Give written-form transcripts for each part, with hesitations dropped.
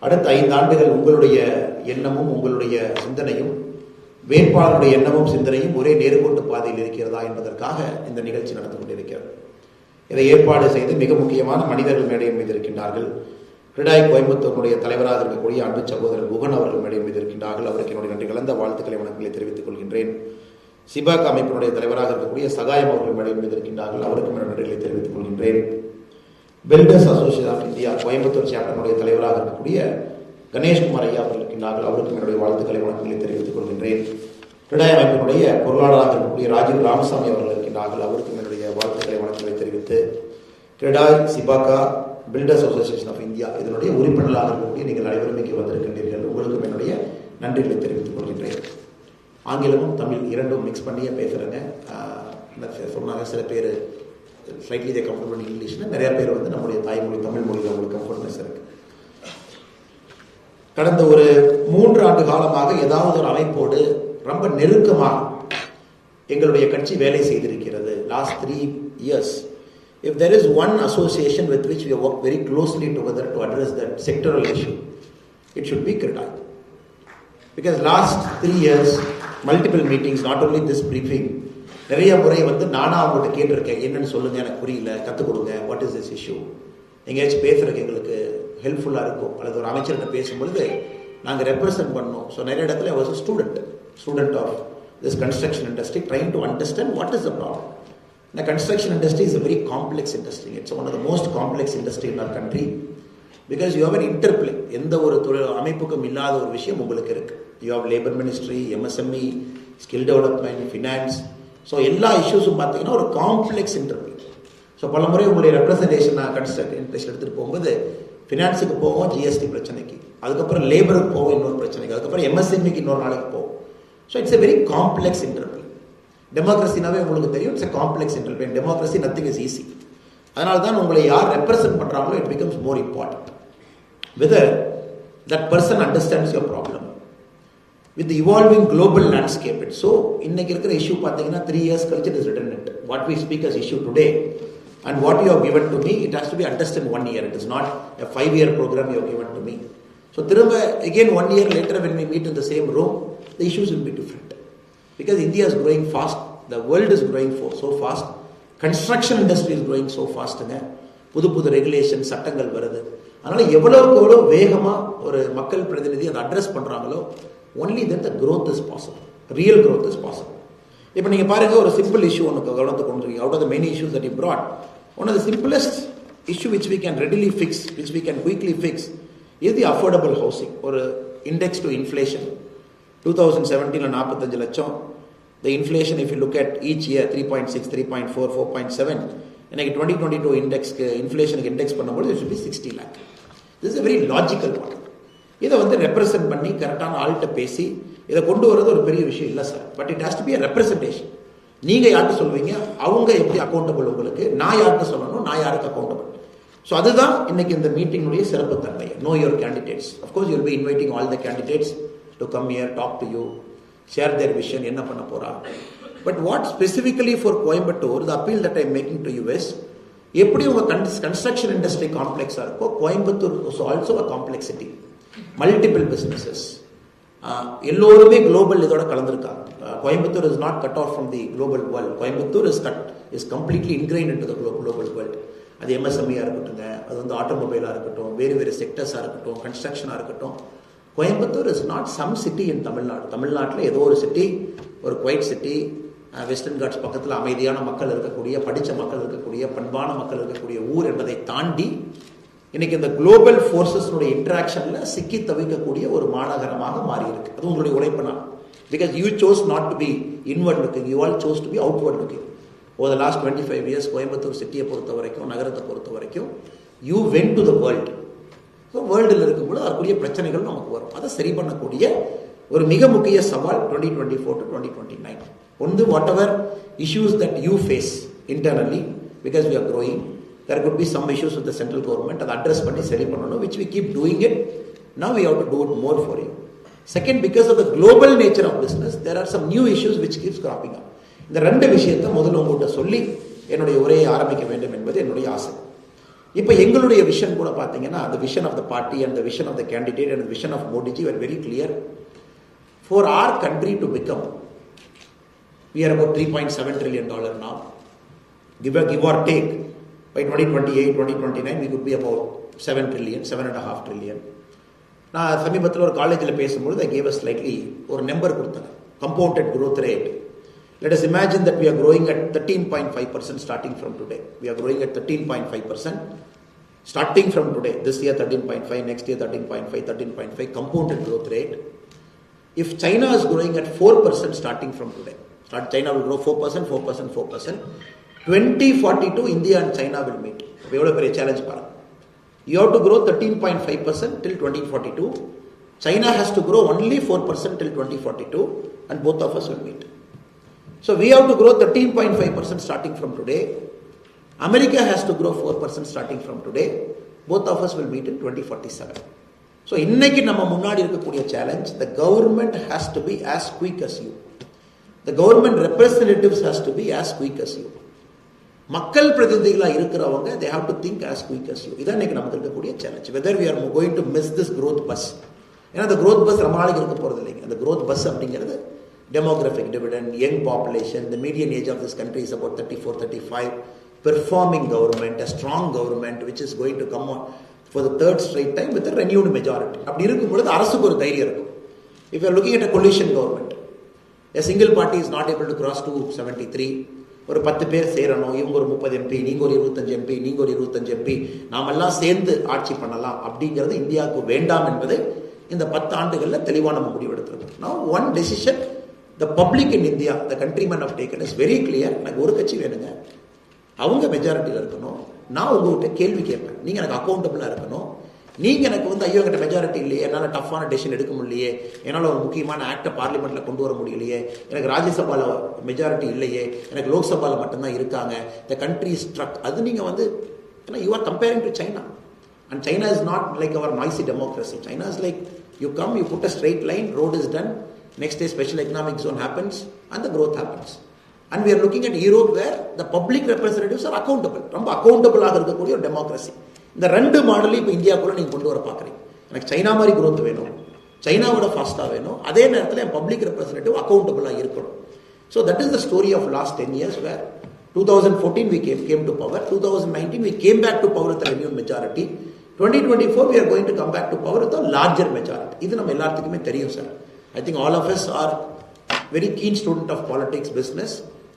அடுத்த 5 ஆண்டுகள் உங்களுடைய எண்ணமும் உங்களுடைய சிந்தனையும் வேட்பாளருடைய எண்ணமும் சிந்தனையும் ஒரே நேர்கோட்டு பாதையில் இருக்கிறதா என்பதற்காக இந்த நிகழ்ச்சி நடந்து கொண்டிருக்கிறது. இதை ஏற்பாடு செய்து மிக முக்கியமான மனிதர்கள் மேடையின் மீது இருக்கின்றார்கள். கிரடாய் கோயம்புத்தூருடைய தலைவராக இருக்கக்கூடிய அன்பு சகோதரர் குகன் அவர்கள் மேடையின் மீது இருக்கின்றார்கள். அவருக்கு என்னுடைய நன்றி கலந்த வாழ்த்துக்களை வணக்கங்களை தெரிவித்துக் கொள்கின்றேன். சிபாக் அமைப்பினுடைய தலைவராக இருக்கக்கூடிய சகாயம் அவர்கள் மேடையின் மீது இருக்கின்றார்கள். அவருக்கும் நன்றிகளை தெரிவித்துக் கொள்கின்றேன். Builders association of India Coimbatore சாப்டருடைய தலைவராக இருக்கக்கூடிய கணேஷ்குமார் ஐயா அவர்கள் இருக்கின்றார்கள். அவருக்கும் என்னுடைய வாழ்த்துக்களை வணக்கங்களை தெரிவித்துக் கொள்கின்றேன். கிரடாய் அமைப்பினுடைய பொருளாளராக இருக்கக்கூடிய ராஜீவ் ராமசாமி அவர்கள் இருக்கின்றார்கள். அவருக்கும் என்னுடைய வாழ்த்துக்களை வணக்கங்களை தெரிவித்து, கிரடாய், சிபாகா, பில்டர்ஸ் அசோசியேஷன் ஆஃப் இந்தியா இதனுடைய உறுப்பினர்களாக இருக்கக்கூடிய நீங்கள் அனைவரும் இங்கே வந்திருக்கின்றீர்கள். உங்களுக்கும் என்னுடைய நன்றிகளை தெரிவித்துக் கொள்கின்றேன். ஆங்கிலமும் தமிழ் இரண்டும் மிக்ஸ் பண்ணியே பேசுகிறேங்க. சொன்னாங்க சில பேர் ஸ்லைட்லி தே கம்ஃபர்டபுள் இங்கிலீஷ்னு, நிறைய பேர் வந்து நம்முடைய தாய்மொழி தமிழ் மொழியில் உங்களுக்கு கம்ஃபர்ட்னஸ் இருக்கு. கடந்த ஒரு 3 ஆண்டு காலமாக ஏதாவது ஒரு அமைப்போடு ரொம்ப நெருக்கமாக எங்களுடைய கட்சி வேலை செய்திருக்கிறது. Last 3 years, if there is one association with which we have worked very closely together to address that sectoral issue, it should be Kirdai. Because last 3 years, multiple meetings, not only this briefing, நிறைய முறை வந்து நானா அவங்கள்ட்ட கேட்டிருக்கேன், என்னன்னு சொல்லுங்க, எனக்கு புரியல, கற்றுக் கொடுங்க, வாட் இஸ் திஸ் இஷ்யூ, எங்கேயாச்சும் பேசுறதுக்கு எங்களுக்கு ஹெல்ப்ஃபுல்லாக இருக்கும். அல்லது ஒரு அமைச்சர்கிட்ட பேசும்பொழுது நாங்கள் ரெப்ரசன்ட் பண்ணோம். ஸோ நிறைய இடத்துல was a student of this construction industry trying to understand what is the problem. The construction industry is a very complex industry. It's one of the most complex industry in our country because you have an interplay. எந்த ஒரு அமைப்புக்கும் இல்லாத ஒரு விஷயம் உங்களுக்கு இருக்கு. You have labor ministry, MSME, skill development, finance. So எல்லா இஷ்யூஸும் பார்த்தீங்கன்னா ஒரு காம்ப்ளெக்ஸ் இன்டர்பிளே. ஸோ பல முறை உங்களுடைய ரெப்ரஸன்டேஷன் கன்ஸ்ட்ரக்ட் இன்ட்ரெஸ்ட் எடுத்துகிட்டு போகும்போது ஃபினான்ஸுக்கு போவோம், ஜிஎஸ்டி பிரச்சனைக்கு, அதுக்கப்புறம் லேபருக்கு போவோம் இன்னொரு பிரச்சனைக்கு, அதுக்கப்புறம் எம்எஸ்எம்இக்கு இன்னொரு நாளைக்கு போவோம். So it's a very complex interplay. டெமோக்ரஸினாவே உங்களுக்கு தெரியும், it's a complex interplay. Democracy nothing is easy. அதனால தான் உங்களை யார் ரெப்ரசென்ட் பண்ணுறாங்களோ it becomes more important. Whether that person understands your problem with the evolving global landscape. So இன்னைக்கு இருக்கிற இஷ்யூ பார்த்தீங்கன்னா 3 years கழிச்சு it is redundant. What we speak as issue today and what you have given to me, it has to be understood in 1 year. It is not a 5-year program you have given to me. So திரும்ப again 1 year later when we meet in the same room, the issues will be different. Because India is growing fast, the world is growing so fast, construction industry is growing so fast. புது regulation சட்டங்கள் வருது. அதனால எவ்வளவுக்கு எவ்வளோ வேகமாக ஒரு மக்கள் பிரதிநிதி அதை அட்ரஸ் பண்ணுறாங்களோ only then the growth is possible. Real growth is possible. இப்போ நீங்கள் பாருங்க, ஒரு சிம்பிள் இஷ்யூ ஒன்று கவனத்துக்கு கொண்டு வரீங்க. Out of the many issues that you brought, one of the simplest issue which we can readily fix, which we can quickly fix, is the affordable housing. ஒரு index to inflation 2017 45 லட்சம். The inflation, if you look at each year, 3.6, 3.4, 4.7, இன்னைக்கு 2022 இண்டெக்ஸ்க்கு இன்ஃப்ளேஷனுக்கு index பண்ணும்போது it should be 60 lakh. This is a very logical one. இதை வந்து represent பண்ணி கரெக்டான ஆள்கிட்ட பேசி இதை கொண்டு வரது ஒரு பெரிய விஷயம் இல்லை sir. But it has to be a representation. நீங்கள் யார்கிட்ட சொல்வீங்க, அவங்க எப்படி அக்கௌண்டபிள் உங்களுக்கு, நான் யார்கிட்ட சொல்லணும், நான் யாருக்கு அக்கௌண்டபிள். ஸோ அதுதான் இன்னைக்கு இந்த மீட்டிங்குடைய சிறப்பு தன்மை. Know your candidates. Of course you will be inviting all the candidates to come here, talk to you, share their vision, என்ன பண்ண போறா. But what specifically for Coimbatore, the appeal that I making to you is, எப்படி உங்கள் construction industry காம்ப்ளெக்ஸாக இருக்கோ, Coimbatore is also a complexity. Multiple businesses, எல்லோருமே global இதோட கலந்துருக்காங்க. Coimbatore is not cut off from the global world. Coimbatore is completely இன்கிரைன் in to the global world. அது எம்எஸ்எம்இயாக இருக்கட்டும், அது வந்து ஆட்டோமொபைலாக இருக்கட்டும், வேறு செக்டர்ஸாக இருக்கட்டும், கன்ஸ்ட்ரக்ஷனாக இருக்கட்டும். Coimbatore is not some city in Tamil Nadu. தமிழ்நாட்டில் ஏதோ ஒரு சிட்டி, ஒரு குவைட் சிட்டி, வெஸ்டர்ன் காட்ஸ் பக்கத்தில் அமைதியான மக்கள் இருக்கக்கூடிய, படித்த மக்கள் இருக்கக்கூடிய, பண்பான மக்கள் இருக்கக்கூடிய ஊர் என்பதை தாண்டி இன்னைக்கு இந்த குளோபல் ஃபோர்ஸஸ்னுடைய இன்டராக்ஷன்ல சிக்கி தவிக்கக்கூடிய ஒரு மாநகரமாக மாறி இருக்கு. அது உங்களுடைய உழைப்புனா. Because you chose not to be inward looking, you all chose to be outward looking. Over the last 25 years Coimbatore சிட்டியை பொறுத்த வரைக்கும், நகரத்தை பொறுத்த வரைக்கும், you went to the world. So வேர்ல்டில் இருக்கும்போது அதற்குரிய பிரச்சனைகள் நமக்கு வரும். அதை சரி பண்ணக்கூடிய ஒரு மிக முக்கிய சவால் 2024 to 2029. ஒன்று, whatever issues that you face internally, because we are growing, there could be some issues with the central government, அதை address பண்ணி சரி பண்ணணும், which we keep doing it. Now we have to do it more for you. Second, because of the global nature of business, there are some new issues which keeps cropping up. இந்த ரெண்டு விஷயத்தை முதல்ல உங்கள்கிட்ட சொல்லி என்னுடைய உரையை ஆரம்பிக்க வேண்டும் என்பது என்னுடைய ஆசை. இப்போ எங்களுடைய விஷன் கூட பார்த்தீங்கன்னா the vision of the party and the vision of the candidate and the vision of Modi ji were very clear. For our country to become, we are about $3.7 trillion now. Give or take, by 2028, 2029, we could be about 7 trillion, 7.5 trillion. நான் சமீபத்தில் ஒரு காலேஜில் பேசும்போது I gave a slightly ஒரு number கொடுத்தேன், compounded growth rate. Let us imagine that we are growing at 13.5% starting from today. We are growing at 13.5% starting from today. This year 13.5, next year 13.5, 13.5 compounded growth rate. If China is growing at 4% starting from today, China will grow 4%, 4%, 4%. 2042, India and China will meet. எவ்வளோ பெரிய challenge பாருங்க. You have to grow 13.5% till 2042. China has to grow only 4% till 2042, and both of us will meet. So we have to grow 13.5% starting from today. America has to grow 4% starting from today. Both of us will meet in 2047. So இன்னைக்கு நம்ம முன்னாடி இருக்கக்கூடிய challenge, the government has to be as quick as you. The government representatives has to be as quick as you. மக்கள் பிரதிநிதிகளா இருக்கிறவங்க they have to think as quick as you. இதான் இன்னைக்கு நமக்கு இருக்கக்கூடிய challenge. Whether we are going to miss this growth bus. ஏன்னா அந்த growth bus ரொம்ப நாளைக்கு இருக்க போறது இல்லைங்க. அந்த growth bus அப்படிங்கிறது demographic dividend, young population, the median age of this country is about 34, 35, performing government, a strong government which is going to come on for the third straight time with a renewed majority. அப்படி இருக்கும் பொழுது அரசுக்கு ஒரு தைரியம் இருக்கும். If you are looking at a coalition government, a single party is not able to cross 273. ஒரு 10 பேர் சேரணும், இவங்க ஒரு 30 MP, நீங்க ஒரு 25 MP, நீங்க ஒரு 25 MP, நாமெல்லாம் சேர்ந்து ஆட்சி பண்ணலாம் அப்படிங்கிறது இந்தியாவுக்கு வேண்டாம் என்பது இந்த 10 ஆண்டுகளில் தெளிவான நம்ம முடிவு எடுத்திருக்கோம். Now one decision the public in India, the countrymen have taken is very clear. எனக்கு ஒரு கட்சி வேணுங்க, அவங்க மெஜாரிட்டியில் இருக்கணும், நான் உங்ககிட்ட கேள்வி கேட்பேன், நீங்கள் எனக்கு அக்கௌண்டபிளாக இருக்கணும். நீங்கள் எனக்கு ஐயோ என்கிட்ட மெஜாரிட்டி இல்லையே, என்னால் டஃப்பான டெசிஷன் எடுக்க முடியலையே, என்னால் ஒரு முக்கியமான ஆக்டை பார்லிமெண்ட்டில் கொண்டு வர முடியலையே, எனக்கு ராஜ்யசபாவில் மெஜாரிட்டி இல்லையே, எனக்கு லோக்சபாவில் மட்டும்தான் இருக்காங்க, த கண்ட்ரி இஸ் ஸ்ட்ரக். அது நீங்கள் ஏன்னா you are comparing to China, and China is not like our noisy democracy. China is like you come, you put a straight line, road is done, next day special economic zone happens and the growth happens. And we are looking at Europe where the public representatives are accountable. ரொம்ப accountable ஆக இருக்கக்கூடிய ஒரு democracy. இந்த ரெண்டு மாடலையும் இப்போ இந்தியாவுக்குள்ள நீங்கள் கொண்டு வர பார்க்குறீங்க. எனக்கு சைனா மாதிரி growth வேணும், சைனாவோட ஃபாஸ்ட்டாக வேணும், அதே நேரத்தில் என் பப்ளிக் ரெப்ரஸன்டேட்டிவ் அக்கௌண்டபிளாக இருக்கணும். So that is the story of last 10 years where 2014 we came to power, 2019 we came back to power with a renewed majority, 2024 we are going to come back to power with a larger majority. இது நம்ம எல்லாத்துக்குமே தெரியும் sir. I think all of us are very keen student of politics, business.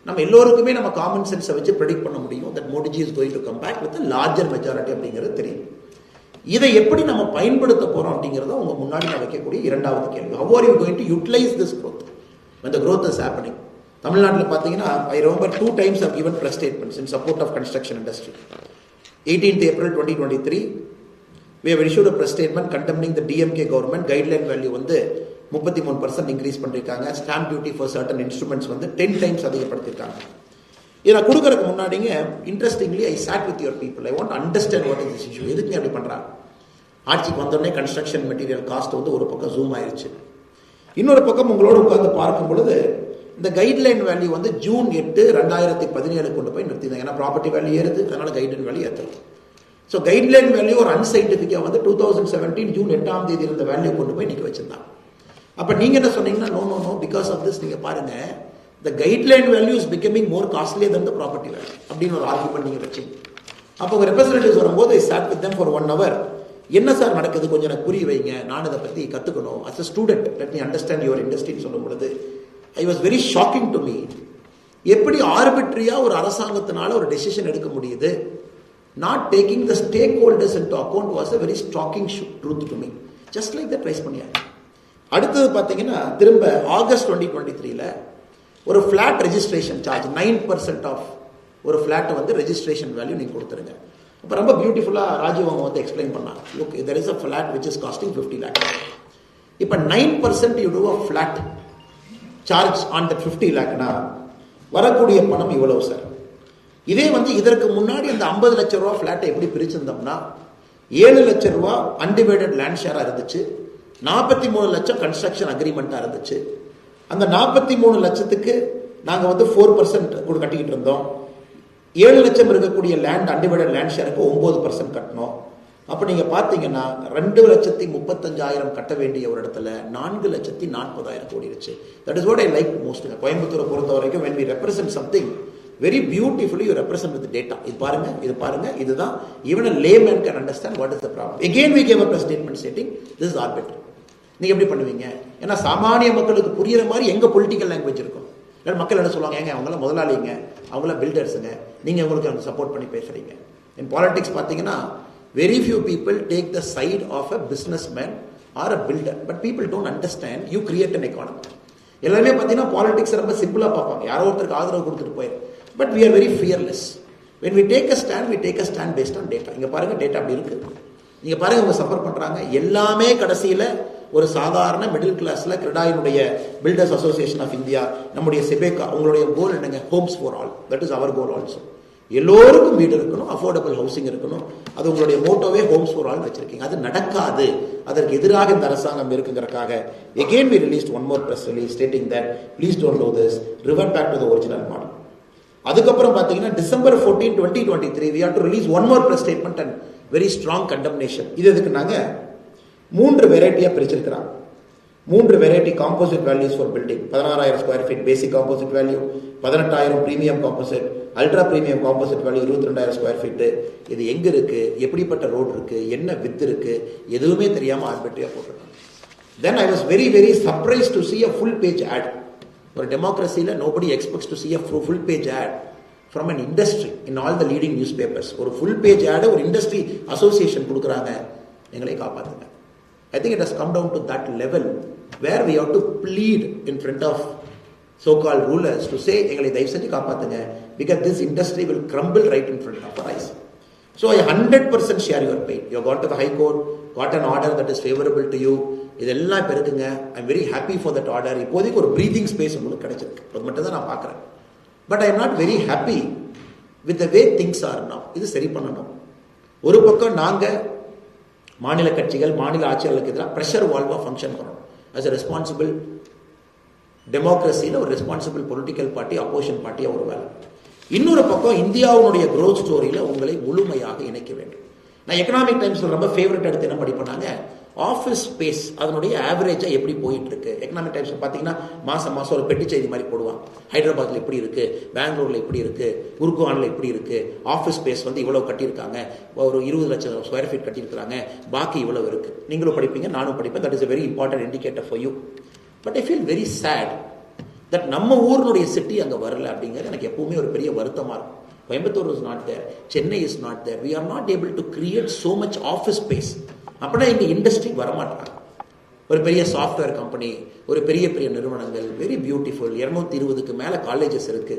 நம்ம எல்லோருக்குமே நம்ம common சென்ஸை வச்சு predict பண்ண முடியும் that Modi ji is going to come back with a larger majority அப்படிங்கிறது தெரியும். இதை எப்படி நம்ம பயன்படுத்த போறோம் அப்படிங்கிறத உங்க முன்னாடி நான் வைக்கக்கூடிய இரண்டாவது கேள்வி. How are you going to utilize this growth when the growth is happening? தமிழ்நாட்டில் பார்த்தீங்கன்னா I remember 2 times I've given press statements in support of construction industry. 18th April 2023 we have issued a press statement condemning the DMK government guideline value 33% increase பண்ணிருக்காங்க. Stamp duty for certain instruments 10 times அதிகப்படுத்திருக்காங்க. இதை நான் கொடுக்கறதுக்கு முன்னாடிங்க interestingly I chat with your people. I want understand what is this issue. எதுக்கு அப்படி பண்றாங்க? ஆட்சிக்கு வந்தோடனே கன்ஸ்ட்ரக்ஷன் மெட்டீரியல் காஸ்ட் ஒரு பக்கம் ஜூம் ஆயிடுச்சு, இன்னொரு பக்கம் உங்களோட உட்கார்ந்து பார்க்கும் பொழுது இந்த கைட்லைன் வேல்யூ ஜூன் 8, 2017 கொண்டு போய் நிறுத்தினாங்க. ஏன்னா ப்ராப்பர்ட்டி வேல்யூ ஏறுது, அதனால கைட்லைன் வேல்யூ ஏற்றலாம். ஸோ கைட்லைன் வேல்யூ ஒரு அன்சைன்டிஃபிக்கா 2017 ஜூன் 8ஆம் தேதி இருந்த வேல்யூ கொண்டு போய் நிற்க வச்சிருந்தாங்க. அப்ப நீங்க என்ன சொன்னீங்கன்னா நோ பிகாஸ் ஆஃப் திஸ் நீங்க பாருங்க the guideline value is becoming more costly than the property value அப்படின்னு ஒரு ஆர்குமெண்ட் நீங்க வச்சீங்க. அப்போ உங்க ரெப்ரசன்டேட்டிவ்ஸ் வரும்போது I sat with them for 1 hour. என்ன சார் நடக்குது, கொஞ்சம் எனக்கு புரிய வைங்க, நான் இதை பத்தி கத்துக்கணும். as a student let me understand your industry சொல்லும் பொழுது I was very shocking to me. எப்படி ஆர்பிட்ரியா ஒரு அரசாங்கத்தினால ஒரு டெசிஷன் எடுக்க முடியுது, not taking the stakeholders into account was a very shocking truth to me. just like that raise பண்ணியாங்க. அடுத்தது பார்த்தீங்கன்னா திரும்ப ஆகஸ்ட் 2023 ஒரு ஃபிளாட் ரெஜிஸ்ட்ரேஷன் சார்ஜ் 9% ஆஃப் ஒரு ஃபிளாட்டை ரெஜிஸ்ட்ரேஷன் வேல்யூ நீங்கள் கொடுத்துருங்க. இப்போ ரொம்ப பியூட்டிஃபுல்லாக ராஜீவ் அவங்க எக்ஸ்பிளைன் பண்ணாங்க. Look there is a flat which is costing 50 lakhs. இப்போ 9% you do a flat charge on that 50 lakhனா வரக்கூடிய பணம் இவ்வளவு சார். இதே இதற்கு முன்னாடி அந்த 50 லட்சம் ரூபா ஃபிளாட்டை எப்படி பிரிச்சிருந்தோம்னா 7 லட்சம் ரூபா அன்டிவைடட் லேண்ட் ஷேரா இருந்துச்சு, 43 லட்சம் கன்ஸ்ட்ரக்ஷன் அக்ரிமெண்டா இருந்துச்சு. அந்த 43 லட்சத்துக்கு நாங்க 4% கூட கட்டிக்கிட்டு இருந்தோம். 7 லட்சம் இருக்கக்கூடிய லேண்ட் அன்டிவைடட் லேண்ட் ஷேருக்கு 9% கட்டணும். அப்போ நீங்கள் பார்த்தீங்கன்னா 2,35,000 கட்ட வேண்டிய ஒரு இடத்துல 4,40,000 கோடிடுச்சு. That is what I like most. கோயம்புத்தூரை பொறுத்த வரைக்கும் when we represent something very beautifully you represent with data. இது பாருங்க இதுதான் even a layman can understand what is the problem. Again we came up a statement stating this is arbitrary. நீங்க எப்படி பண்ணுவீங்க? ஏன்னா சாமானிய மக்களுக்கு புரியுற மாதிரி எங்க பொலிட்டிக்கல் லாங்குவேஜ் இருக்கும். மக்கள் என்ன சொல்லுவாங்க, ஏங்க அவங்களாம் முதலாளிங்க, அவங்களாம் பில்டர்ஸுங்க, நீங்க உங்களுக்கு சப்போர்ட் பண்ணி பேசுறீங்க. இன் பாலிடிக்ஸ் பார்த்தீங்கன்னா very few people take the side of a businessman or a builder, but people don't understand you create an economy. எல்லாமே பார்த்தீங்கன்னா பாலிடிக்ஸ் ரொம்ப சிம்பிளா பார்ப்பாங்க, யாரோ ஒருத்தருக்கு ஆதரவு கொடுத்துட்டு போயிரு. But we are very fearless. When we take a stand, we take a stand based on data. இங்க பாருங்க டேட்டா அப்படி இருக்கு. நீங்க பாருங்க அவங்க சஃபர் பண்றாங்க. எல்லாமே கடைசியில ஒரு சாதாரண மிடில் கிளாஸ்ல கிரெடாயினுடைய பில்டர்ஸ் அசோசியேஷன் ஆஃப் இந்தியா, நம்முடைய செபேகா, உங்களுடைய கோல் என்னங்க? Homes for all. That is our goal also. எல்லோருக்கும் வீடு இருக்கணும், அஃபோர்டபுள் ஹவுசிங் இருக்கணும். அது உங்களுடைய மோட்டோவே ஹோம்ஸ் ஃபார் ஆல் வச்சிருக்கீங்க. அது நடக்காது. அதற்கு எதிராக இந்த அரசாங்கம் இருக்குங்கிறதுக்காக again we released one more press release stating that please don't do this, revert back to the original model. அதுக்கப்புறம் பார்த்தீங்கன்னா December 14, 2023 we have to release one more press statement and very strong condemnation. இது எதுக்கு நாங்க 3 வெரைட்டியா பிரிச்சிருக்கிறாங்க. 3 variety composite values for building. 16,000 square feet basic composite value, 18,000 premium composite, ultra premium composite value 22,000 square feet. இது எங்க இருக்கு, எப்படிப்பட்ட road இருக்கு, என்ன வித் இருக்கு, எதுவுமே தெரியாம ஆர்பிட்ரியா போட்டிருக்காங்க. Then I was very very surprised to see a full page ad. ஒரு டெமோக்ரஸியில் nobody expects to see a full page ad from an industry in all the leading newspapers. ஒரு full page ad ஒரு industry association கொடுக்குறாங்க, எங்களை காப்பாத்துங்க. I think it has come down to that level where we have to plead in front of so-called rulers to say எங்களை தயவு செஞ்சு காப்பாத்துங்க, because this industry will crumble right in front of our eyes. So I 100% share your pain. You have gone to the High Court, got an order that is favorable to you. இதெல்லாம் இப்போ இருக்குங்க. I am very happy for that order. இப்போதைக்கு ஒரு breathing space உங்களுக்கு கிடைச்சிருக்கு, அது மட்டும் தான் நான் பார்க்குறேன். But I am not very happy with the way things are now. இது சரி பண்ணணும். ஒரு பக்கம் நாங்கள் மாநில கட்சிகள், மாநில ஆட்சியாளர்களுக்கு எதிராக ப்ரெஷர் வால்வாக ஃபங்க்ஷன் பண்ணணும். ஆஸ் எ ரெஸ்பான்சிபிள் டெமோக்ரஸியில் ஒரு ரெஸ்பான்சிபிள் பொலிட்டிக்கல் பார்ட்டி, அப்போசிஷன் பார்ட்டியாக ஒரு வேலை. இன்னொரு பக்கம் இந்தியாவுடைய க்ரோத் ஸ்டோரியில் உங்களை முழுமையாக இணைக்க வேண்டும். நான் எக்கனாமிக் டைம்ஸில் ரொம்ப ஃபேவரட் எடுத்து என்ன படிப்பேனாங்க, ஆஃபீஸ் ஸ்பேஸ் அதனுடைய ஆவரேஜாக எப்படி போயிட்டு இருக்கு. எக்கனாமிக் டைம்ஸ் பார்த்தீங்கன்னா மாதம் ஒரு பெட்டி செய்தி மாதிரி போடுவாங்க. ஹைதராபாத்தில் எப்படி இருக்கு, பெங்களூரில் எப்படி இருக்கு, குர்கானில் எப்படி இருக்கு, ஆஃபீஸ் ஸ்பேஸ் இவ்வளவு கட்டியிருக்காங்க, ஒரு 20 லட்சம் ஸ்கொயர் ஃபீட் கட்டியிருக்காங்க, பாக்கி இவ்வளவு இருக்கு. நீங்களும் படிப்பீங்க, நானும் படிப்பேன். That is a very important indicator for you. But I feel very sad that நம்ம ஊருடைய சிட்டி அங்கே வரல அப்படிங்கிறது எனக்கு எப்பவுமே ஒரு பெரிய வருத்தமாக இருக்கும். Coimbatore is not there, Chennai is not there. we are not able to create so much office space. அப்படின்னா இங்கே இண்டஸ்ட்ரி வரமாட்டாங்க. ஒரு பெரிய சாஃப்ட்வேர் கம்பெனி, ஒரு பெரிய பெரிய நிறுவனங்கள், வெரி பியூட்டிஃபுல், 220க்கு மேலே காலேஜஸ் இருக்கு.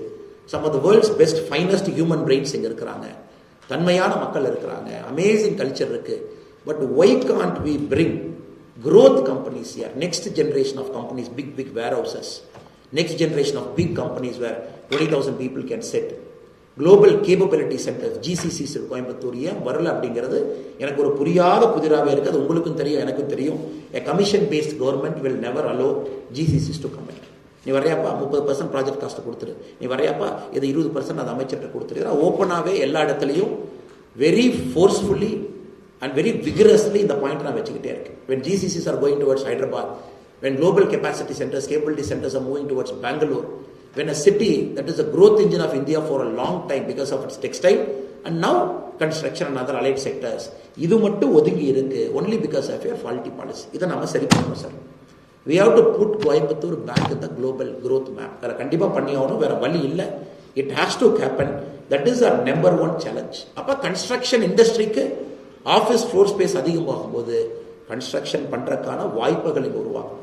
Some of the world's best finest human brains இங்கே இருக்கிறாங்க, தன்மையான மக்கள் இருக்கிறாங்க, அமேசிங் கல்ச்சர் இருக்கு. But why can't we bring growth companies here, next generation of companies, big warehouses, next generation of big companies where 20,000 people can sit, global capability centers, GCCs Coimbatore ஏன் வரல அப்படிங்கிறது எனக்கு ஒரு புரியாத புதிராகவே இருக்குது. அது உங்களுக்கும் தெரியும், எனக்கும் தெரியும். a commission based government will never allow GCCs to come in. நீ வரையாப்பா 30% ப்ராஜெக்ட் காஸ்ட் கொடுத்துரு, நீ வரையாப்பா இது 20% அது அமைச்சர்கிட்ட கொடுத்துரு. ஓப்பனாகவே எல்லா இடத்துலையும் very forcefully and very vigorously இந்த பாயிண்ட் நான் வச்சுக்கிட்டே இருக்கேன். when GCCs are going towards Hyderabad, when global capacity centers, capability centers are moving towards Bangalore, when a city that is a growth engine of India for a long time because of its textile and now construction and other allied sectors, இது மட்டும் ஒதுங்கி இருக்கு only because of a faulty policy. இதை நம்ம சரி பண்ணணும் sir. we have to put Coimbatore back in the global growth map. வேற கண்டிப்பா பண்ணி ஆகணும், வேற வழி இல்லை. it has to happen. that is our number one challenge. அப்ப கன்ஸ்ட்ரக்ஷன் இண்டஸ்ட்ரிக்கு ஆஃபீஸ் ஃப்ளோர் ஸ்பேஸ் அதிகமாகும்போது கன்ஸ்ட்ரக்ஷன் பண்ணுறதுக்கான வாய்ப்புகள் இங்கே உருவாகும்.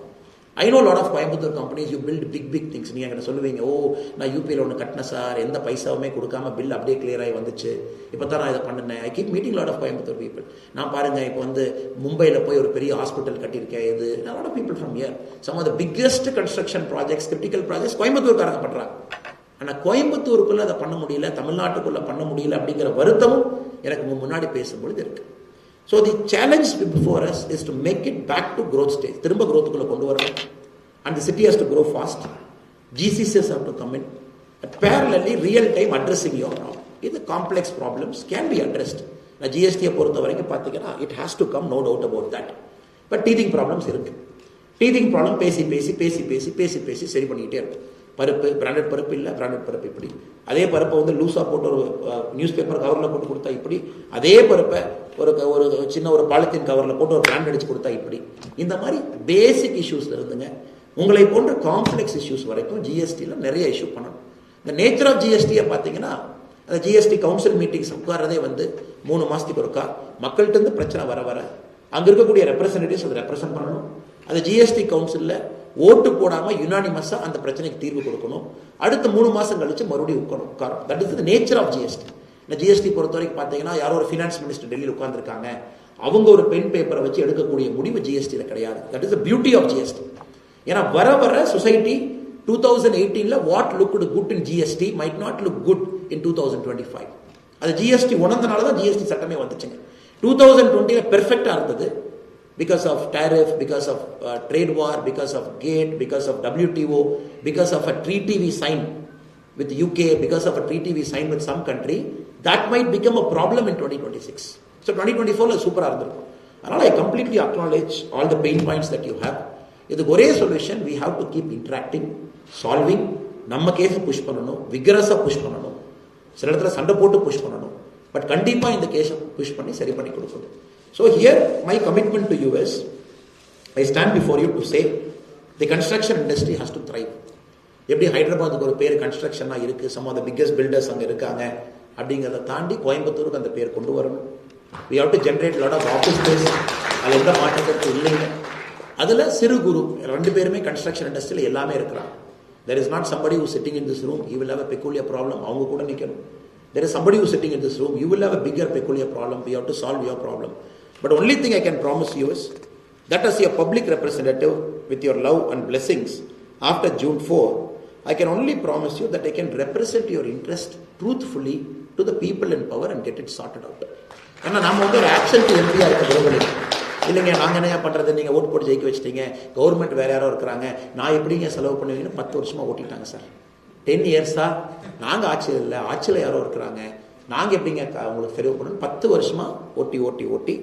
I know lot of Coimbatore companies you build big things. நீங்கள் என்கிட்ட சொல்லுவீங்க, ஓ நான் யூபியில் ஒன்று கட்டினேன் சார், எந்த பைசாவுமே கொடுக்காம பில் அப்படியே கிளியர் ஆகி வந்துச்சு, இப்போ தான் நான் இதை பண்ணினேன். I keep meeting lot of Coimbatore people. நான் பாருங்க இப்போ மும்பையில் போய் ஒரு பெரிய ஹாஸ்பிட்டல் கட்டியிருக்கேன். இது lot of people from here. Some of the biggest construction projects, critical projects கோயம்புத்தூர்காரங்க பண்ணுறாங்க. ஆனால் கோயம்புத்தூருக்குள்ளே அதை பண்ண முடியல, தமிழ்நாட்டுக்குள்ளே பண்ண முடியல அப்படிங்கிற வருத்தமும் எனக்கு முன்னாடி பேசும்பொழுது இருக்கு. So the challenge before us is to make it back to growth stage. திரும்ப growthக்குள்ள கொண்டு வரணும். And the city has to grow fast. GCCs have to come in. Parallelly, real time addressing your problem. இது complex problems can be addressed. ஜிஎஸ்டியை பொறுத்த வரைக்கும் பார்த்தீங்கன்னா it has to come, no doubt about that. But teething problems இருக்கு. Teething problem பேசி பேசி பேசி பேசி பேசி பேசி சரி பண்ணிக்கிட்டே இருக்கும். பருப்பு பிராண்டட் பருப்பு இல்லை, பிராண்டட் பருப்பு இப்படி, அதே பருப்பை வந்து லூஸாக போட்டு ஒரு நியூஸ் பேப்பர் கவரில் போட்டு கொடுத்தா இப்படி, அதே பருப்பை ஒரு சின்ன ஒரு பாலித்தீன் கவரில் போட்டு ஒரு பிராண்ட் அடிச்சு கொடுத்தா இப்படி. இந்த மாதிரி பேசிக் இஷ்யூஸ்ல இருந்துங்க உங்களை போன்ற காம்ப்ளெக்ஸ் இஷ்யூஸ் வரைக்கும் ஜிஎஸ்டியில் நிறைய இஷ்யூ பண்ணணும். இந்த நேச்சர் ஆஃப் ஜிஎஸ்டியை பார்த்தீங்கன்னா அந்த ஜிஎஸ்டி கவுன்சில் மீட்டிங்ஸ் உட்காரதே வந்து 3 மாதத்துக்கு ஒருக்கா மக்கள்கிட்ட இருந்து பிரச்சனை வர வர அங்கே இருக்கக்கூடிய ரெப்ரசன்டேட்டிவ்ஸ் அதை ரெப்ரசென்ட் பண்ணணும். அது ஜிஎஸ்டி கவுன்சிலில் ஓட்டு போடாமல் யுனானிமஸாக அந்த பிரச்சனைக்கு தீர்வு கொடுக்கணும். அடுத்த 3 மாதம் கழிச்சு மறுபடியும் உட்காரும். That is the nature of GST. இந்த ஜிஎஸ்டி பொறுத்த வரைக்கும் பார்த்தீங்கன்னா யாரோ ஒரு ஃபினான்ஸ் மினிஸ்டர் டெல்லியில் உட்காந்துருக்காங்க, அவங்க ஒரு பென் பேப்பரை வச்சு எடுக்கக்கூடிய முடிவு ஜிஎஸ்டியில் கிடையாது. That is the beauty of GST. ஏன்னா வர வர society 2018 what looked good in GST might not look good in 2025. அது ஜிஎஸ்டி உணர்ந்தனால தான் ஜிஎஸ்டி சட்டமே வந்துச்சுங்க. 2020 பெர்ஃபெக்டா இருந்தது. Because of tariff, because of trade war, because of gate, because of WTO, because of a treaty we signed with UK, because of a treaty we signed with some country, that might become a problem in 2026. So 2024 super ah irundhukum. Adala I completely acknowledge all the pain points that you have. Idhu ore solution, we have to keep interacting, solving. நம்ம case push பண்ணணும், விகரஸா push பண்ணணும், சில இடத்துல சண்டை போட்டு push பண்ணணும். But கண்டிப்பா இந்த கேஸை புஷ் பண்ணி சரி பண்ணி கொடுக்கணும். So here my commitment to you is, I stand before you to say the construction industry has to thrive. எப்படி ஹைதராபாத்துக்கு ஒரு பேர் கன்ஸ்ட்ரக்ஷனா இருக்கு, some of the biggest builders அங்கே இருக்காங்க அப்படிங்கிறத தாண்டி கோயம்புத்தூருக்கு அந்த பேர் கொண்டு வரணும். We have to generate lot of office space. அதில் எந்த மாற்றத்திற்கு இல்லைங்க. அதில் சிறு குரு 2 பேருமே கன்ஸ்ட்ரக்ஷன் இண்டஸ்ட்ரியில் எல்லாமே இருக்கிறாங்க. There is not somebody who is sitting in this room, he will have a peculiar problem, அவங்க கூட நிற்கணும். There is somebody who is sitting in this room, you will have a bigger peculiar problem, we have to solve your problem. But only thing I can promise you is that as your public representative with your love and blessings after June 4, I can only promise you that I can represent your interest truthfully to the people in power and get it sorted out. ஏன்னா நம்ம வந்து ஒரு absent எம்பியாக இருக்க விரும்பலைங்க. இல்லைங்க நாங்கள் என்ன பண்ணுறது, நீங்கள் ஓட்டு போட்டு ஜெயிக்க வச்சிட்டீங்க, கவர்மெண்ட் வேறு யாரோ இருக்கிறாங்க, நான் எப்படிங்க செலவு பண்ணுவீங்கன்னு 10 வருஷமாக ஓட்டிட்டாங்க சார். 10 இயர்ஸாக நாங்கள் ஆட்சியில் இல்லை, ஆட்சியில் யாரோ இருக்கிறாங்க, நாங்கள் எப்படிங்க உங்களுக்கு செலவு பண்ணணும் 10 வருஷமாக ஓட்டி ஓட்டி ஓட்டி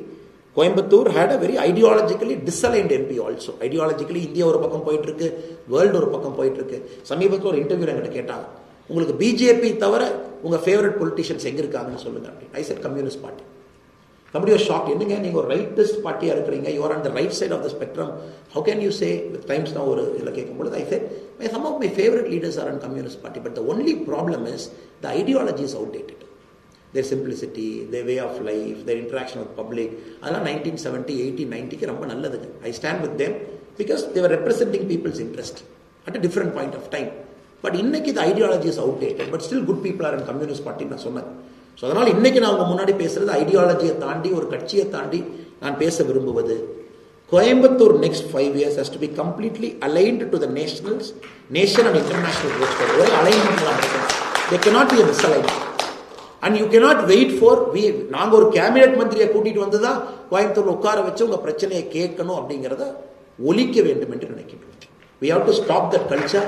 Coimbatore had a very ideologically disaligned MP also. Ideologically India ஒரு பக்கம் போயிட்டு இருக்கு, வேர்ல்டு ஒரு பக்கம் போயிட்டு இருக்கு. சமீபத்தில் ஒரு இன்டர்வியூ என்கிட்ட கேட்டாங்க, உங்களுக்கு பிஜேபி தவிர உங்க ஃபேவரட் பொலிட்டிஷியன்ஸ் எங்க இருக்காங்கன்னு சொல்லுங்க அப்படின்னு. ஐ set communist party. Somebody was shocked. என்னங்க நீங்க ஒரு ரைட்டிஸ்ட் பார்ட்டியா இருக்கிறீங்க, you are on the right side of the spectrum, how can you say with times now ஒரு இதில் கேட்கும்போது I said some of my favorite leaders are in communist party, but the only problem is the ideology is outdated. Their simplicity, their way of life, their interaction with public, அதெல்லாம் 1970, 80, 90க்கு ரொம்ப நல்லதுங்க. I stand with them because they were representing people's interest at a different point of time. But இன்னைக்கு the ideology is outdated, but still good people are in communist party நான் சொன்னேன். So அதனால் இன்னைக்கு நான் உங்க முன்னாடி பேசுறது ஐடியாலஜியை தாண்டி ஒரு கட்சியை தாண்டி நான் பேச விரும்புவது, Coimbatore next 5 years has to be completely aligned to the nation and international growth story. ஒரே அலைன்மெண்ட் தான் இருக்கணும். They cannot be a misalignment. And you cannot wait for நாங்கள் ஒரு கேபினெட் மந்திரியை கூட்டிட்டு வந்து தான் கோயம்புத்தூர்ல உட்கார வச்சு உங்க பிரச்சனையை கேட்கணும் அப்படிங்கிறத ஒழிக்க வேண்டும் என்று நினைக்கின்றோம். We have to stop that culture.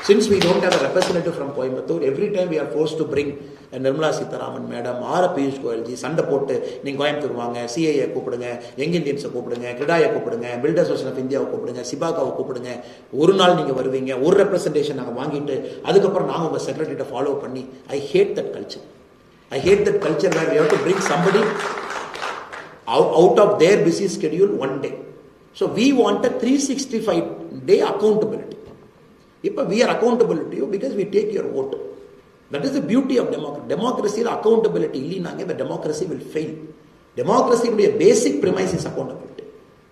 Since we don't have a representative from Coimbatore, every time we are forced to bring Nirmala Sitharaman madam or Piyush Goyal ji, சண்டை போட்டு நீங்க கோயம்புத்தூர் வாங்க, சிஐஏ கூப்பிடுங்க, யங் இந்தியன்ஸை கூப்பிடுங்க, கிடாயை கூப்பிடுங்க, பில்டர்ஸ் அசோசியேஷன் ஆஃப் இந்தியாவை கூப்பிடுங்க, சிபாகாவை கூப்பிடுங்க, ஒரு நாள் நீங்க வருவீங்க, ஒரு ரெப்ரஸன்டேஷன் நாங்கள் வாங்கிட்டு அதுக்கப்புறம் நாங்கள் உங்க செக்ரட்டரிட்ட ஃபாலோ பண்ணி. I hate that culture. I hate that culture where we have to bring somebody out of their busy schedule one day. So we want a 365-day accountability. Now we are accountable to you because we take your vote. That is the beauty of democracy. Democracy accountability illinaanga the democracy will fail. Democracy basic premise is accountability.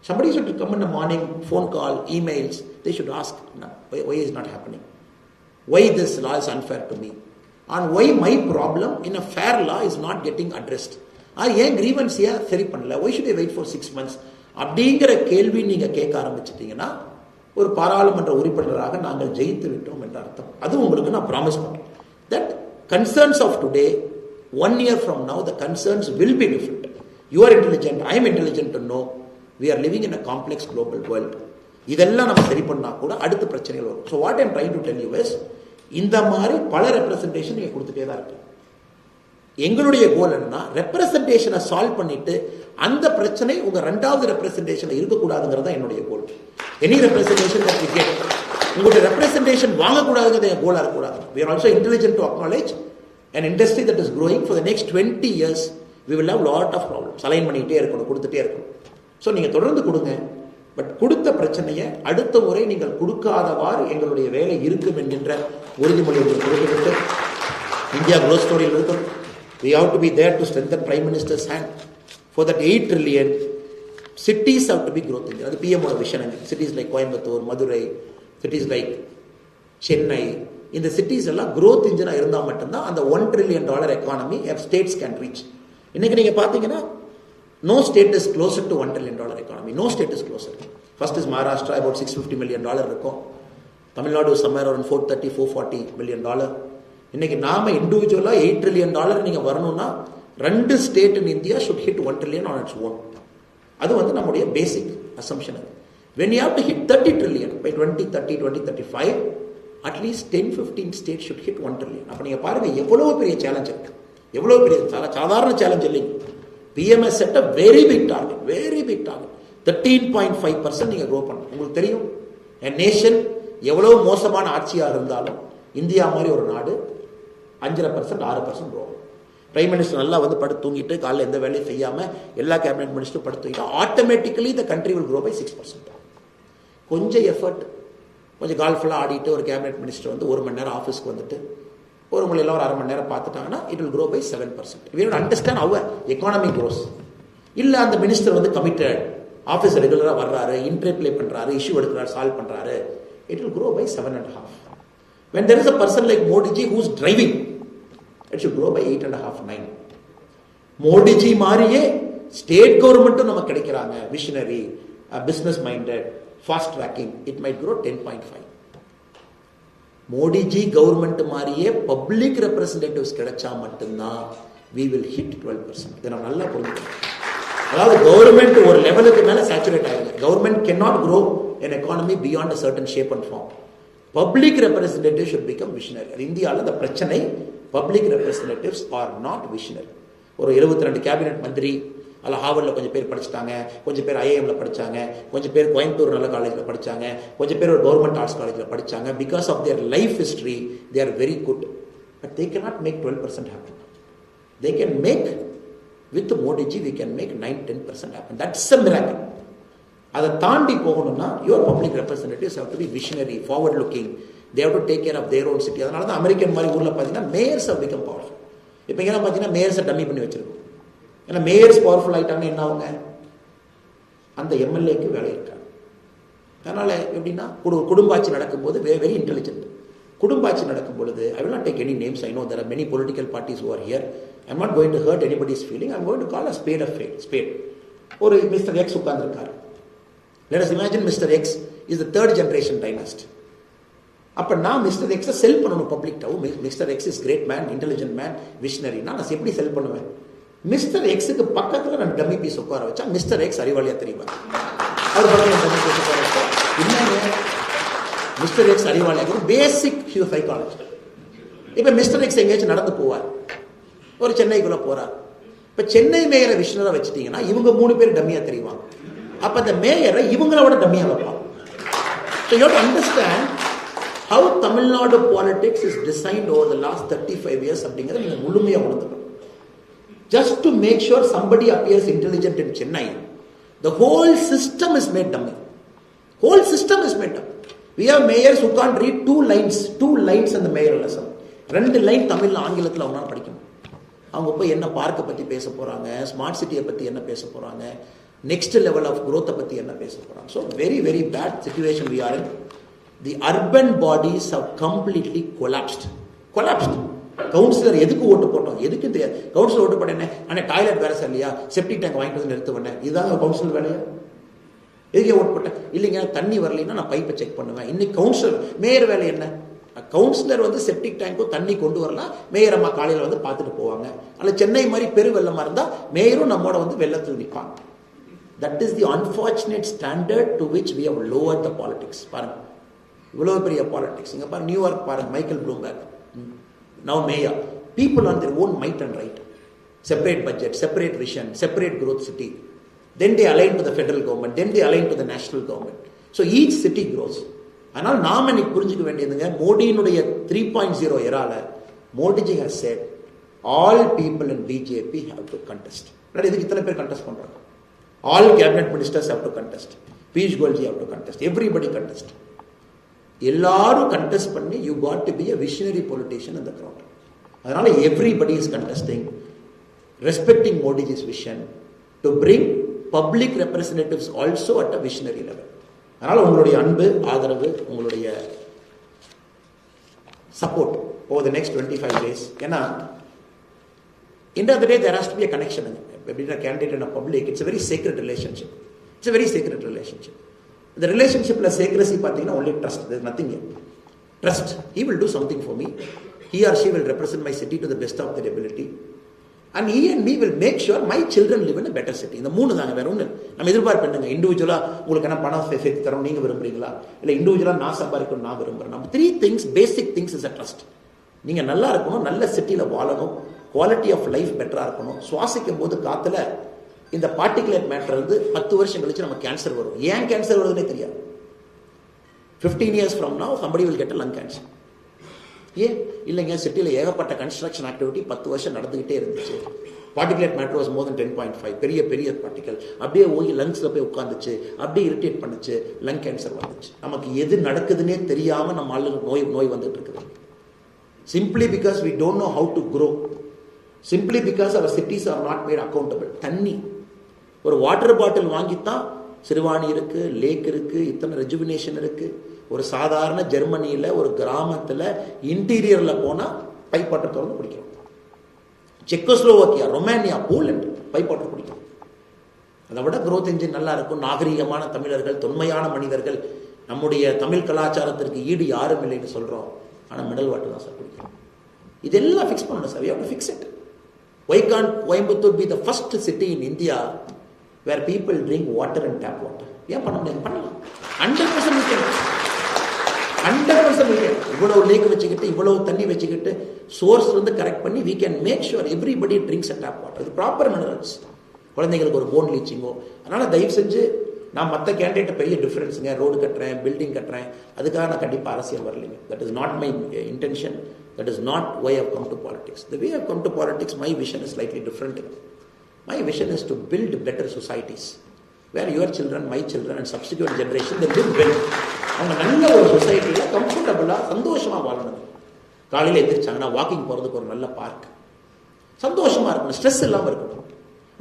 Somebody should come in the morning, phone call, emails, they should ask, why is not happening? Why this law is unfair to me? And why my problem in a fair law is not getting addressed? ஏன் grievance சரி பண்ணல? Why should I wait for 6 months? அப்படிங்கிற கேள்வி நீங்க கேட்க ஆரம்பிச்சிட்டீங்கன்னா ஒரு பாராளுமன்ற உறுப்பினராக நாங்கள் ஜெயித்து விட்டோம் என்ற அர்த்தம். அது உங்களுக்கு நான் ப்ராமிஸ் பண்றேன். That concerns of today, 1 year from now, the concerns will be different. You are intelligent, I am intelligent to know we are living in a complex global world. இதெல்லாம் நம்ம சரி பண்ணா கூட அடுத்த பிரச்சனைகள் வரும். So what I am trying to tell you is, இந்த மாதிரி பல ரெப்ரசன்டேஷன் நீங்க கொடுத்துட்டே தான் இருக்கு. எங்களுடைய கோல் என்னன்னா ரெப்ரசன்டேஷனை சால்வ் பண்ணிட்டு அந்த பிரச்சனை உங்க ரெண்டாவது ரெப்ரசன்டேஷன் இருக்கக்கூடாதுங்கிறதா என்னுடைய goal. Any representation that we get, உங்களுடைய ரெப்ரசன்டேஷன் வாங்கக்கூடாதுங்கிறது என் கோலா இருக்கக்கூடாது. We are also intelligent to acknowledge an industry that is growing for the next 20 years. We will have lot of problems. Align பண்ணிட்டே இருக்கணும், கொடுத்துட்டே இருக்கணும். ஸோ நீங்கள் தொடர்ந்து கொடுங்க. பட் கொடுத்த பிரச்சனையை அடுத்த முறை நீங்கள் கொடுக்காதவாறு எங்களுடைய வேலை இருக்கும் என்கின்ற உறுதிமொழி கொடுத்துவிட்டு இந்தியா growth ஸ்டோரியில் இருக்கும். We have to be there to strengthen Prime Minister's hand for that 8 trillion. Cities have to be growth engine. அது PM ஓட vision. Cities like Coimbatore, Madurai, cities like Chennai, இந்த cities எல்லாம் growth engine இருந்தால் மட்டும்தான் அந்த $1 trillion economy of states can reach. இன்னைக்கு நீங்க பாத்தீங்கன்னா no state is closer to $1 trillion economy. No state is closer. First is Maharashtra, about $650 million இருக்கும். Tamil Nadu somewhere around $430-440 million. இன்னைக்கு நாம இண்டிவிஜுவலா $8 trillion நீங்க வரணும்னா 2 state in India should hit $1 trillion on its own. அது வந்து நம்முடைய பேசிக் assumption. When you have to hit 30 trillion by 2030, 2035, at least 10-15 states should hit 1 trillion. அப்ப நீங்க பாருங்க எவ்வளவு பெரிய சேலஞ்ச் இருக்கு, எவ்வளவு பெரிய சாதாரண சேலஞ்ச் இல்லைங்க. PM has set a very big target, very big target. 13.5% நீங்க grow பண்ணணும். உங்களுக்கு தெரியும் a nation எவ்வளவு மோசமான ஆட்சியா இருந்தாலும் இந்தியா மாதிரி ஒரு நாடு 5% 6% grow. பிரைம் மினிஸ்டர் நல்லா வந்து படுத்து தூங்கிட்டு காலையில் எந்த வேலையும் செய்யாம எல்லா கேபினெட் மினிஸ்டரும் படுத்து தூங்கிட்டு automatically the country will grow by 6%. கொஞ்சம் எஃபர்ட், கொஞ்சம் கால்ஃபுல்லாக ஆடிட்டு ஒரு கேபினெட் மினிஸ்டர் வந்து 1 மணி நேரம் ஆஃபீஸ்க்கு வந்துட்டு ஒரு மொழியில் ஒரு 1/2 மணி நேரம் பார்த்துட்டாங்கன்னா it will grow by 7%. We will understand how economy grows. இல்லை அந்த மினிஸ்டர் வந்து கமிட்டட், ஆஃபீஸ் ரெகுலராக வர்றாரு, இன்டர்ப்ளே பண்ணுறாரு, இஷ்யூ எடுக்கிறாரு, சால்வ் பண்ணுறாரு, it will grow by 7.5. When there is a person like Modi ji who is driving, it should grow by 8.5-9. Modi ji மாதிரியே state கவர்மெண்ட்டும் நமக்கு கிடைக்கிறாங்க, visionary, business minded, fast tracking, it might grow 10.5. Modi ji government மாதிரியே public representatives கிடைச்சா மட்டும்தான் we will hit 12%. இதை நம்ம நல்லா புரிஞ்சுக்கணும். அதாவது கவர்மெண்ட் ஒரு லெவலுக்கு மேல சேச்சுரேட் ஆகுது. Government cannot grow an economy beyond a certain shape and form. Public representatives should become visionary. இந்தியாவில் இந்த பிரச்சனை, public representatives are not visionary. ஒரு 72 கேபினெட் மந்திரி அல்ல ஹார்வர்டில் கொஞ்சம் பேர் படிச்சுட்டாங்க, கொஞ்சம் பேர் ஐஏஎம்ல படிச்சாங்க, கொஞ்சம் பேர் கோயம்புத்தூர் நல்ல காலேஜில் படிச்சாங்க, கொஞ்சம் பேர் ஒரு கவர்மெண்ட் ஆர்ட்ஸ் காலேஜில் படிச்சாங்க. Because of their life history they are very good, but they cannot make 12% happen. They can make, with Modi ji we can make 9-10% happen. That's a miracle. அதை தாண்டி போகணும்னா your public representatives have to be visionary, forward looking. They have to take care of their own city. அதனால தான் American மாதிரி ஊரில் பார்த்தீங்கன்னா mayors have become powerful. இப்போ இங்கே பார்த்தீங்கன்னா மேயர்ஸை டம்மி பண்ணி வச்சிருக்கோம். ஏன்னா மேயர்ஸ் பவர்ஃபுல் ஆகிட்டாங்கன்னா என்ன ஆகுங்க, அந்த எம்எல்ஏக்கு வேலை இருக்காங்க. அதனால் எப்படின்னா குடும்பாட்சி நடக்கும்போது வெரி இன்டெலிஜென்ட். குடும்பாட்சி நடக்கும் பொழுது I will not take any names. I know there are many political parties who are here. I am not going to hurt anybody's feeling. I am going to call a spade of spade. ஒரு mister X உட்கார்ந்துருக்காரு. Let us imagine mister X is the 3rd generation dynast. அப்போ நான் mister எக்ஸை sell பண்ணணும் பப்ளிக்டாகவும். Mister X is great man, intelligent man, visionary. நான் எப்படி செல் பண்ணுவேன்? மிஸ்டர் எக்ஸுக்கு பக்கத்தில் நான் டம்மி பீஸ் உட்கார வச்சா மிஸ்டர் எக்ஸ் அறிவாளியா தெரியுமா? அவர் பக்கத்தில் டம்மி பீஸ் உட்கார வச்சா என்னங்க மிஸ்டர் எக்ஸ் அறிவாளியா? பேசிக் சைக்காலஜி. இப்போ மிஸ்டர் எக்ஸ் எங்கேயாச்சும் நடந்து போவார், ஒரு சென்னைக்குள்ளே போறார். இப்போ சென்னை மேயரை விஷனராக வச்சுட்டீங்கன்னா இவங்க 3 பேர் டம்மியா தெரியுவாங்க. அப்போ அந்த மேயரை இவங்களோட டம்மியா வைப்பாங்க. So you have to understand how Tamil Nadu politics is designed over the last 35 years அப்படிங்கிறத நீங்கள் முழுமையாக உணர்ந்துக்கணும். Just to make sure somebody appears intelligent in Chennai, the whole system is made dummy. Whole system is made dummy. We have mayors who can't read 2 lines in the mayoral assembly. 2 line தமிழ்ல ஆங்கிலத்தில் அவங்களால படிக்கணும். அவங்க போய் என்ன பார்க்கை பற்றி பேச போகிறாங்க, ஸ்மார்ட் சிட்டியை பற்றி என்ன பேச போகிறாங்க, நெக்ஸ்ட் லெவல் ஆஃப் growth பற்றி என்ன பேச போகிறாங்க. So very very bad situation we are in. The urban bodies have completely collapsed. Councillor எதுக்கு ஓட்டு போட்டோம், எதுக்கு தெரியாது. கவுன்சிலர் ஓட்டு போட்டேன், ஆனால் டாய்லெட் வேலை சரியில்லையா, செப்டிக் டேங்க் வாங்கிட்டு வந்து நிறுத்த பண்ணேன், இதுதாங்க கவுன்சிலர் வேலையா? எதுக்கே ஓட்டு போட்டேன்? இல்லைங்க தண்ணி வரலைன்னா நான் பைப்பை செக் பண்ணுவேன். இன்னைக்கு கவுன்சிலர் மேயர் வேலை என்ன? கவுன்சிலர் வந்து செப்டிக் டேங்க்கும் தண்ணி கொண்டு வரலாம், மேயர் அம்மா காலையில் வந்து பார்த்துட்டு போவாங்க. அல்ல சென்னை மாதிரி பெரு வெள்ளமாக இருந்தால் மேயரும் நம்மோட வந்து வெள்ளத்தில் நிற்பாங்க. That is the unfortunate standard to which we have lower the politics. பாருங்க இவ்வளோ பெரிய பாலிடிக்ஸ். இங்கே பாருங்க நியூயார்க் பாருங்க, Michael Bloomberg now mayor, people on their own might and right. separate budget, separate vision, separate growth city. Then they align to the federal government, then they align to the national government. So each city grows. ஆனால் நாம் இன்னைக்கு புரிஞ்சுக்க வேண்டியதுங்க, மோடியினுடைய 3.0 எரால Modiji has said all people in BJP have to contest. இதுக்கு இத்தனை பேர் contest பண்றாங்க. All cabinet ministers have to contest. Piyush Goyalji have to contest. Everybody contest. எல்லாரும் contest பண்ணி you got to be a visionary politician in the ground. அதனால everybody is contesting, respecting Modiji's vision to bring public representatives also at a visionary level. அதனால உங்களுடைய அன்பு, ஆதரவு, உங்களுடைய support over the next 25 days. ஏன்னா end of the day there has to be a connection. Being a candidate in a public, it's a very sacred relationship. It's a very sacred relationship. The relationship plus secrecy பார்த்தீங்கன்னா only trust. There's nothing here. Trust. He will do something for me. He or she will represent my city to the best of their ability. And he and me will make sure my children live in a better city. இந்த மூணு தாங்க, வேற ஒன்று நம்ம எதிர்பார்ப்பு என்னங்க? இண்டிவிஜுவலா உங்களுக்கு என்ன பணம் சேர்த்து தரோம் நீங்க விரும்புறீங்களா, இல்லை இண்டிவிஜுவலா நான் சம்பாதிக்கணும் நான் விரும்புறேன்? நம்ம 3 things, basic things is a trust. நீங்க நல்லா இருக்கணும், நல்ல சிட்டியில வாழணும், குவாலிட்டி ஆஃப் லைஃப் பெட்டரா இருக்கணும். சுவாசிக்கும் போது காத்துல இந்த பார்ட்டிகுலேட் மேட்டர் வந்து 10 வருஷம் கழிச்சு நம்ம கேன்சர் வரும். ஏன் கேன்சர் வருதுன்னே தெரியாது. 15 years from now somebody will get a lung cancer. ஏன் இல்லைங்க, சிட்டியில் ஏகப்பட்ட கன்ஸ்ட்ரக்ஷன் ஆக்டிவிட்டி 10 வருஷம் நடந்துகிட்டே இருந்துச்சு. பார்ட்டிகுலேட் மேட்டர் வாஸ் மோர் தென் 10.5, பெரிய பெரிய பார்ட்டிகல் அப்படியே போய் லங்ஸ்ல போய் உட்காந்துச்சு, அப்படியே இரிட்டேட் பண்ணுச்சு, லங் கேன்சர் வந்துச்சு. நமக்கு எது நடக்குதுன்னே தெரியாம நம்ம ஆளுங்க நோய் வந்துட்டு இருக்குது. Simply because we don't know how to grow, simply because our cities are not made accountable. தண்ணி, ஒரு வாட்டர் பாட்டில் வாங்கித்தான் சிறுவாணி இருக்கு, லேக் இருக்கு, இத்தனை ரெஜுவினேஷன் இருக்கு. ஒரு சாதாரண ஜெர்மனியில் ஒரு கிராமத்தில் இன்டீரியர்ல போனா பைப் வாட்டர் திறந்து குடிக்கிறோம். Czechoslovakia, Romania, Poland pipe water குடிக்கிறோம். அதை விட growth engine நல்லா இருக்கும். நாகரீகமான தமிழர்கள், தொன்மையான மனிதர்கள், நம்முடைய தமிழ் கலாச்சாரத்திற்கு ஈடு யாரும் இல்லைன்னு சொல்றோம். ஆனா மினரல் வாட்டர் தான் சார் குடிக்கிறோம். இதெல்லாம் ஃபிக்ஸ் பண்ணணும் sir. we have to fix it. Why can't Coimbatore be the first city in India where people drink water and tap water? ஏன் பண்ண முடியாது? பண்ணலாம். 100% இவ்வளவு லேக் வச்சுக்கிட்டு, இவ்வளவு தண்ணி வச்சுக்கிட்டு, சோர்ஸ் வந்து கரெக்ட் பண்ணி we can make sure everybody drinks a tap water. இது ப்ராப்பர் மினரல்ஸ். குழந்தைங்களுக்கு ஒரு போன் லீச்சிங்கோ. அதனால தயவு செஞ்சு நான் மற்ற கேண்டிடேட் பெரிய டிஃபரன்ஸுங்க, ரோடு கட்டுறேன், பில்டிங் கட்டுறேன், அதுக்காக நான் கண்டிப்பாக அரசியல் வரலைங்க. That is not my intention. That is not why I have come to politics. The way I have come to politics, my vision is slightly different. My vision is to build better societies where your children, my children and subsequent generation, they live well. அவங்க நல்ல ஒரு சொசைட்டியில் கம்ஃபர்டபுளாக சந்தோஷமாக வாழணும். காலையில் எந்திரிச்சாங்கன்னா walking போகிறதுக்கு ஒரு நல்ல பார்க், சந்தோஷமாக இருக்கணும், ஸ்ட்ரெஸ் இல்லாமல் இருக்கணும்.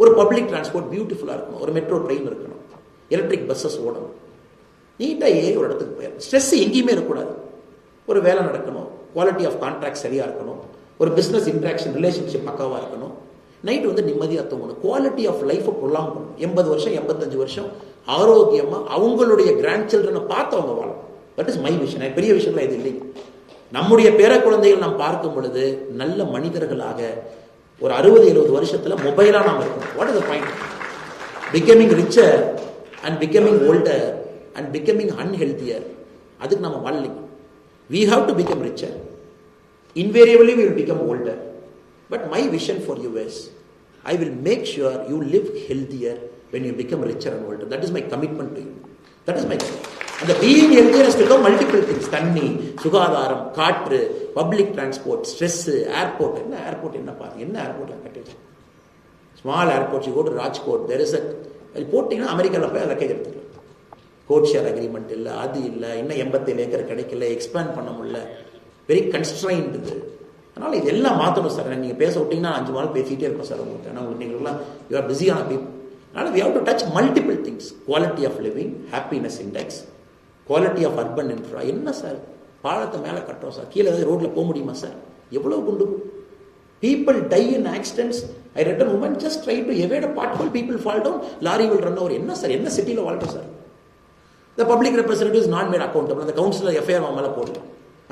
ஒரு பப்ளிக் டிரான்ஸ்போர்ட் பியூட்டிஃபுல்லாக இருக்கணும். ஒரு மெட்ரோ ட்ரெயின் இருக்கணும், எலக்ட்ரிக் பஸ்ஸஸ் ஓடணும், நீட்டாக ஏறி ஒரு இடத்துக்கு போயிடணும். ஸ்ட்ரெஸ் எங்கேயுமே இருக்கக்கூடாது. ஒரு வேலை நடக்கணும், குவாலிட்டி ஆஃப் கான்ட்ராக்ட் சரியாக இருக்கணும், ஒரு பிஸ்னஸ் இன்ட்ராக்ஷன் ரிலேஷன்ஷிப் பக்காவாக இருக்கணும், நைட்டு வந்து நிம்மதியாக தூங்கணும், குவாலிட்டி ஆஃப் லைஃப்பை ப்ரொலாங் பண்ணணும். 80 வருஷம் 85 வருஷம் ஆரோக்கியமாக அவங்களுடைய கிராண்ட் சில்ட்ரனை பார்த்து அவங்க வாழணும். That is my vision. பெரிய விஷயம்லாம் இது இல்லைங்க. நம்முடைய பேர குழந்தைகள் நாம் பார்க்கும் பொழுது நல்ல மனிதர்களாக ஒரு 60-70 வருஷத்துல மொபைலாக நாம் இருக்கணும். What is the point? Becoming richer and becoming older and becoming unhealthier. அதுக்கு நம்ம வாழலைங்க. We have to become richer. Invariably we will become older. But my vision for you is, I will make sure you live healthier when you become richer and older. That is my commitment to you. That is my commitment. And the being healthier has become multiple things. தண்ணி, சுகாதாரம், காற்று, public transport, stress, airport. என்ன airport? என்ன பாருங்க, என்ன ஏர்போர்ட்ல கட்டிடுச்சு. Small airport, you go to Rajkot, there is a போட்டிங்கன்னா அமெரிக்காவில் போய் லக்கேஜ் எடுத்துக்கலாம். கோட் ஷேர் அக்ரிமெண்ட் இல்லை, அது இல்லை, இன்னும் 87 ஏக்கர் கிடைக்கல, எக்ஸ்பேண்ட் பண்ண முடியல, வெரி கன்ஸ்ட்ரைன்ட் இது. அதனால் இதெல்லாம் மாற்றணும் சார். நீங்கள் பேச விட்டீங்கன்னா 5 நாள் பேசிகிட்டே இருப்போம் சார் உங்களுக்கு. ஆனால் நீங்கள்லாம் யூ ஆர் பிஸியான பீப்புள். அதனால் we have to touch multiple things. Quality of living, happiness index, quality of urban infra. என்ன சார் பாலத்தை மேலே கட்டுறோம் சார், கீழே ஏதாவது ரோட்டில் போக முடியுமா சார்? எவ்வளோ குண்டு people die in accidents. I read a woman just try to evade a pothole, people fall down, lorry will run over. என்ன சார், என்ன சிட்டியில் வாழ்றோம் sir? The public representative is not made accountable. அந்த councillor FIR மேலே போடல,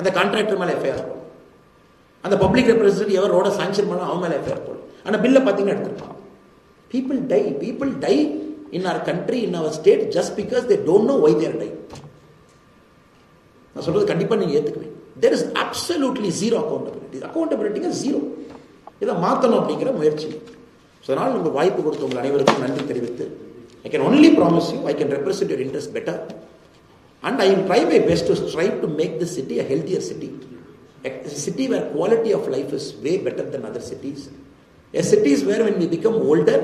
அந்த contractor மேலே FIR போடல, அந்த பப்ளிக் ரெப்ரஸன்டேட்டிவ் எவர் ரோட சாங்ஷன் பண்ண அவன் மேலே எஃப்ஐஆர் போடல. ஆனால் பில்லை பார்த்தீங்கன்னா எடுத்துருக்கான். People die in our country, in our state, just because they don't know why they are dying. நான் சொல்றது கண்டிப்பாக நீங்கள் ஏற்றுக்குவேன். There is absolutely zero accountability. Accountability is zero. இதை மாற்றணும் அப்படிங்கிற முயற்சி. ஸோ அதனால் உங்களுக்கு வாய்ப்பு கொடுத்த உங்கள் அனைவருக்கும் நன்றி தெரிவித்து, I can only promise you, I can represent your interest better, and I will try my best to strive to make this city a healthier city. A city where quality of life is way better than other cities. A city is where when we become older,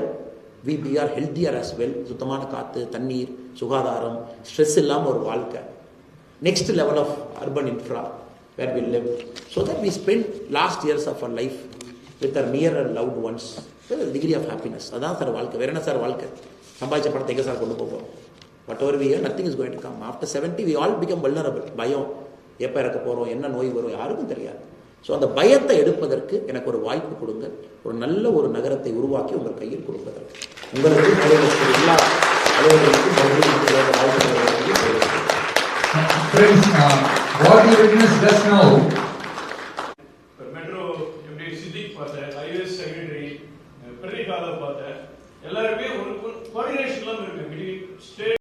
we are healthier as well. சுத்தமான காற்று, தண்ணீர், சுகாதாரம், stress இல்லாமல் ஒரு வாழ்க்கை. Next level of urban infra where we live. So that we spend last years of our life with our near and loved ones with a degree of happiness. அதான் sir வாழ்க்கை. வேற என்ன சார் வாழ்க்கை? சம்பாதிச்ச பணத்தை எங்கே சார் கொண்டு போவோம்? Whatever we hear, nothing is going to come. After 70, we all become vulnerable. பயம், எப்போ இறக்க போகிறோம், என்ன நோய் வரும், யாருக்கும் தெரியாது. ஸோ அந்த பயத்தை எடுப்பதற்கு எனக்கு ஒரு வாய்ப்பு கொடுங்க, ஒரு நல்ல ஒரு நகரத்தை உருவாக்கி உங்கள் கையில் கொடுப்பதற்கு. உங்களுக்கு எல்லா அலுவலர்களுக்கும் மெட்ரோ எப்படி சித்திக் பார்த்தேன், ஐஎஸ் செக்ரட்டரி பிரதிகால பார்த்தேன், எல்லாருமே ஒரு கோஆர்டினேஷன் இருக்கு.